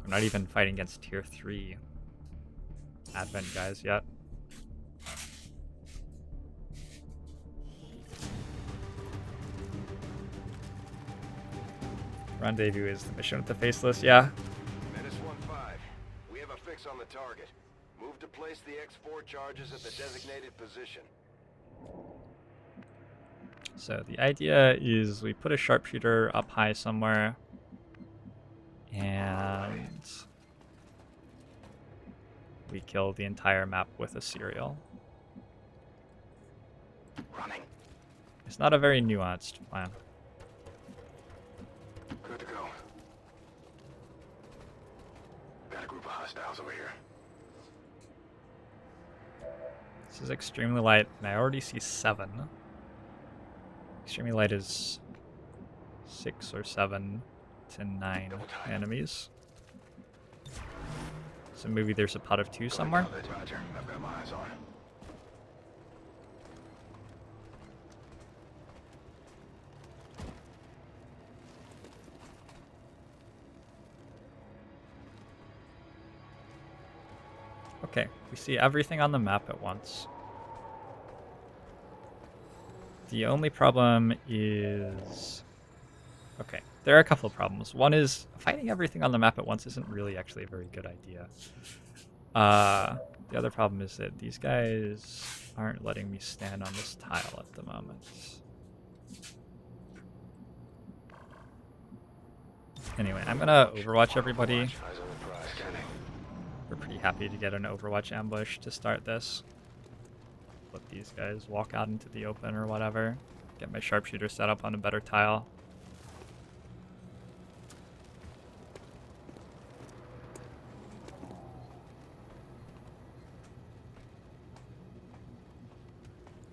We're not even fighting against tier 3 Advent guys yet. Rendezvous is the mission with the faceless, yeah. Menace 1-5. We have a fix on the target. Move to place the X4 charges at the designated position. So the idea is we put a sharpshooter up high somewhere, and we kill the entire map with a serial. Running. It's not a very nuanced plan. Good to go. Got a group of hostiles over here. This is extremely light, and I already see 7. Extremely light is 6 or 7 to 9 enemies. So maybe there's a pot of 2 somewhere. Roger. I've got my eyes on. Okay, we see everything on the map at once. The only problem is... Okay, there are a couple of problems. One is fighting everything on the map at once isn't really actually a very good idea. The other problem is that these guys aren't letting me stand on this tile at the moment. Anyway, I'm gonna Overwatch everybody. Eyes on the prize. Scanning. We're pretty happy to get an Overwatch ambush to start this. Let these guys walk out into the open or whatever. Get my sharpshooter set up on a better tile.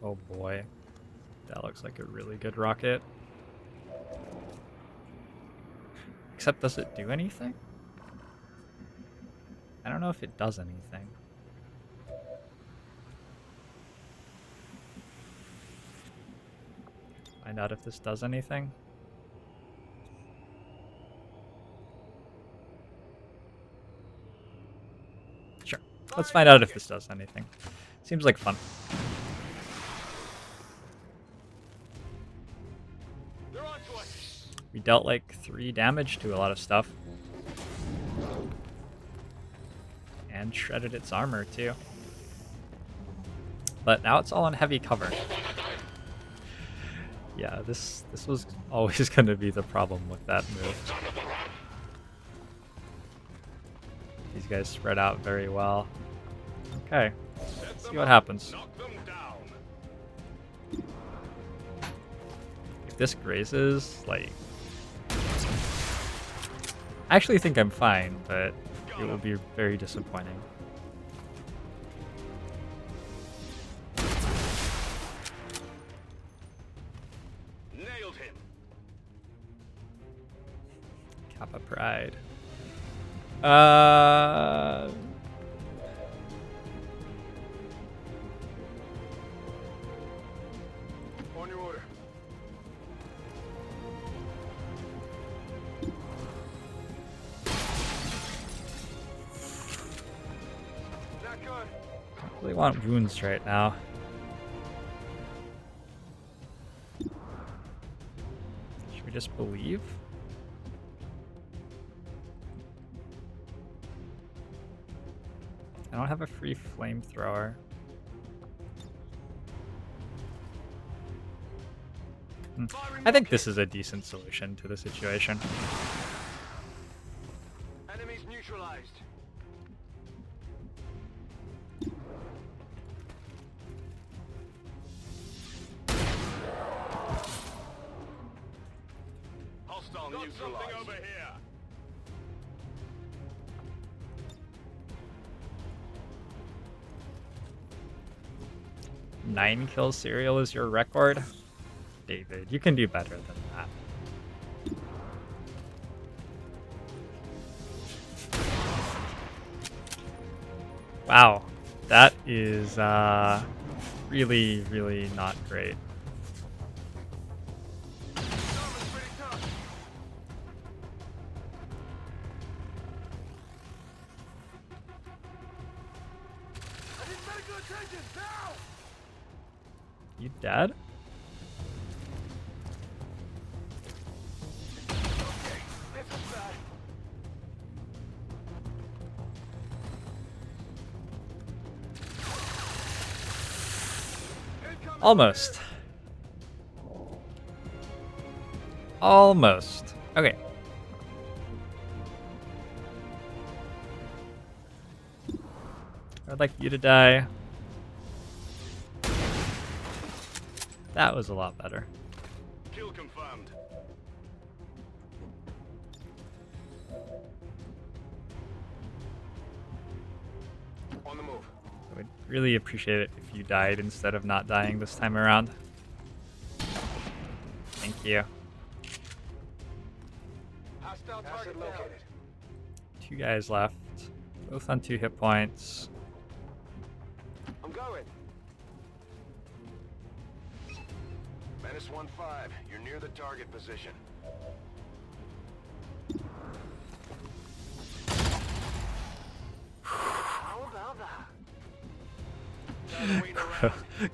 Oh boy. That looks like a really good rocket. Except, does it do anything? I don't know if it does anything. Find out if this does anything. Sure. Let's find out if this does anything. Seems like fun. We dealt like 3 damage to a lot of stuff. And shredded its armor too. But now it's all on heavy cover. Yeah, this was always going to be the problem with that move. These guys spread out very well. Okay, let's see what happens. If this grazes, like... I actually think I'm fine, but it will be very disappointing. Nailed him. Kappa Pride. On your order. Not good. I really want wounds right now. Should we just believe? I don't have a free flamethrower. I think this is a decent solution to the situation. Enemies neutralized. Hostile neutralized. Over here. 9 kill serial is your record? David, you can do better than that. Wow, that is really, really not great. Pretty tough. 9 You dead? Almost. Almost. Okay. I'd like you to die. That was a lot better. Kill confirmed. On the move. I would really appreciate it if you died instead of not dying this time around. Thank you. Hostile target located. 2 guys left. Both on 2 hit points. I'm going. Menace 1-5. You're near the target position. How about that?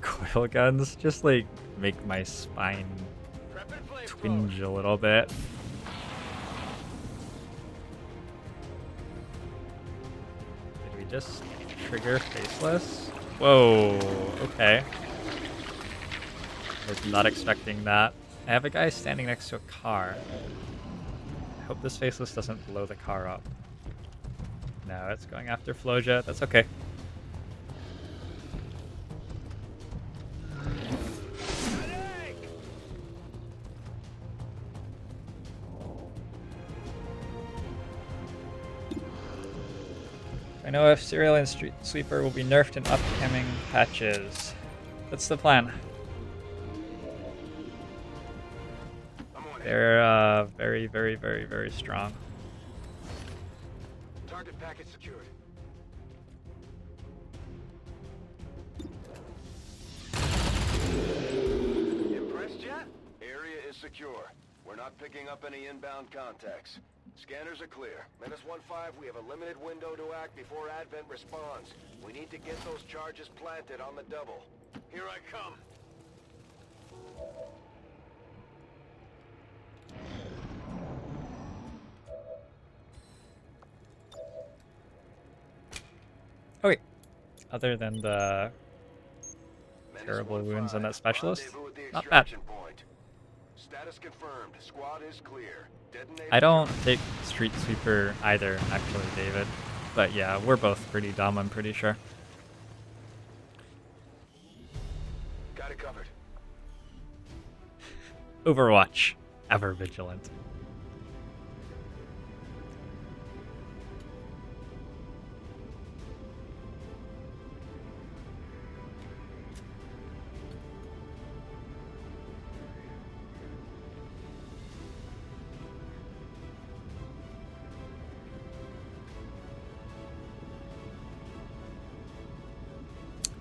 Coil guns just like make my spine twinge a little bit. Did we just trigger faceless? Whoa, okay. I was not expecting that. I have a guy standing next to a car. I hope this faceless doesn't blow the car up. No, it's going after Floja. That's okay. I know if Serial and Street Sweeper will be nerfed in upcoming patches. That's the plan. They're very, very, very, very strong. Target package secured. Impressed yet? Area is secure. We're not picking up any inbound contacts. Scanners are clear. Menace 1-5, we have a limited window to act before Advent responds. We need to get those charges planted on the double. Here I come. Okay. Other than the terrible wounds on that specialist, not bad. Status confirmed. Squad is clear. I don't take Street Sweeper either, actually, David. But yeah, we're both pretty dumb, I'm pretty sure. Got it covered. Overwatch. Ever vigilant.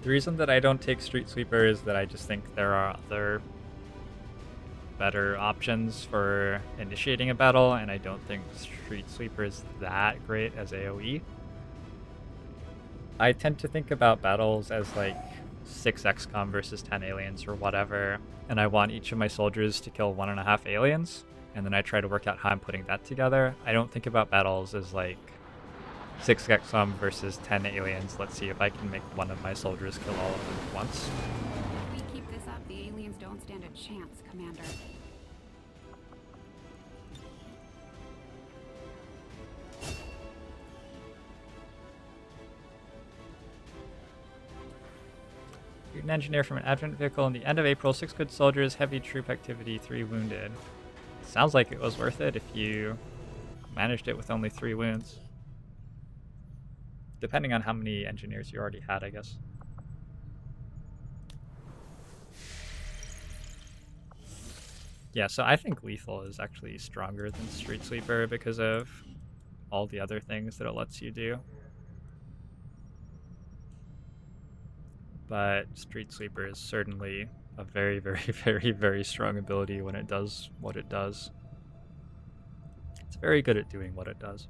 The reason that I don't take Street Sweeper is that I just think there are other better options for initiating a battle, and I don't think Street Sweeper is that great as AoE. I tend to think about battles as like 6 XCOM versus 10 aliens or whatever, and I want each of my soldiers to kill 1.5 aliens, and then I try to work out how I'm putting that together. I don't think about battles as like 6 XCOM versus 10 aliens. Let's see if I can make one of my soldiers kill all of them at once. If we keep this up, the aliens don't stand a chance, Commander. Shoot an engineer from an Advent vehicle in the end of April. 6 good soldiers, heavy troop activity, 3 wounded. Sounds like it was worth it if you managed it with only 3 wounds. Depending on how many engineers you already had, I guess. Yeah, so I think Lethal is actually stronger than Street Sweeper because of all the other things that it lets you do. But Street Sweeper is certainly a very, very, very, very strong ability when it does what it does. It's very good at doing what it does.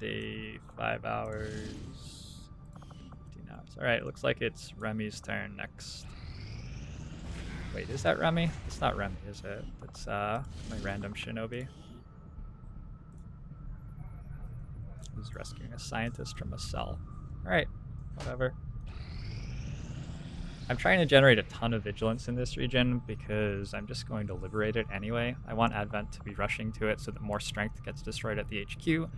day, 5 hours, 15 hours. All right, looks like it's Remy's turn next. Wait, is that Remy? It's not Remy, is it? It's my random shinobi. He's rescuing a scientist from a cell. All right, whatever. I'm trying to generate a ton of vigilance in this region because I'm just going to liberate it anyway. I want Advent to be rushing to it so that more strength gets destroyed at the HQ,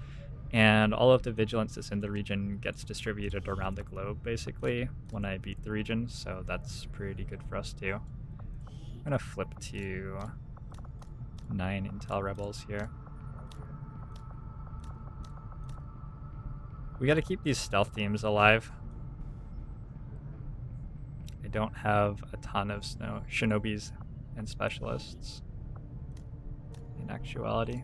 and all of the vigilance that's in the region gets distributed around the globe, basically, when I beat the region, so that's pretty good for us too. I'm gonna flip to 9 Intel Rebels here. We gotta keep these stealth teams alive. I don't have a ton of shinobis and specialists in actuality.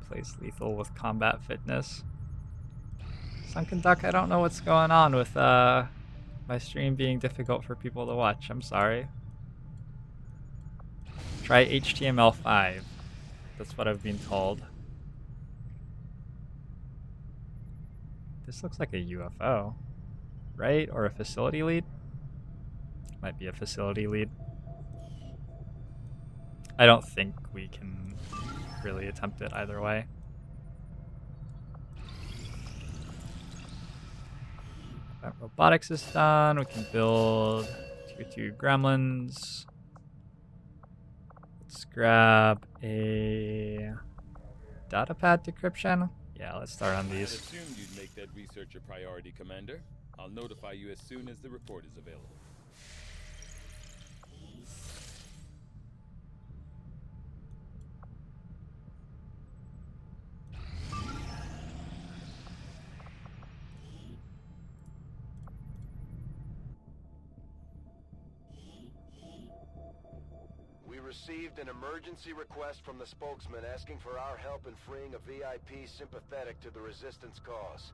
Plays lethal with combat fitness. Sunken Duck, I don't know what's going on with my stream being difficult for people to watch. I'm sorry. Try HTML5. That's what I've been told. This looks like a UFO, right? Or a facility lead? Might be a facility lead. I don't think we can really attempt it either way. That robotics is done. We can build tier 2 gremlins. Let's grab a datapad decryption. Yeah, let's start on I these. assumed you'd make that research a priority, Commander. I'll notify you as soon as the report is available. We received an emergency request from the spokesman asking for our help in freeing a VIP sympathetic to the Resistance cause.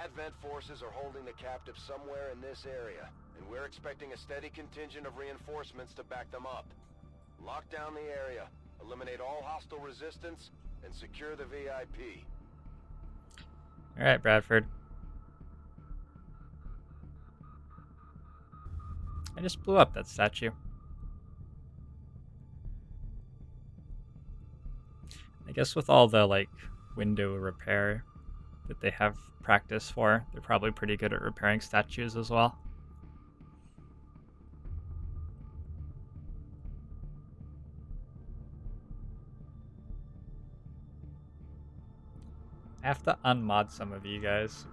Advent forces are holding the captive somewhere in this area, and we're expecting a steady contingent of reinforcements to back them up. Lock down the area, eliminate all hostile resistance, and secure the VIP. All right, Bradford. I just blew up that statue. I guess with all the like window repair that they have practice for, they're probably pretty good at repairing statues as well. I have to unmod some of you guys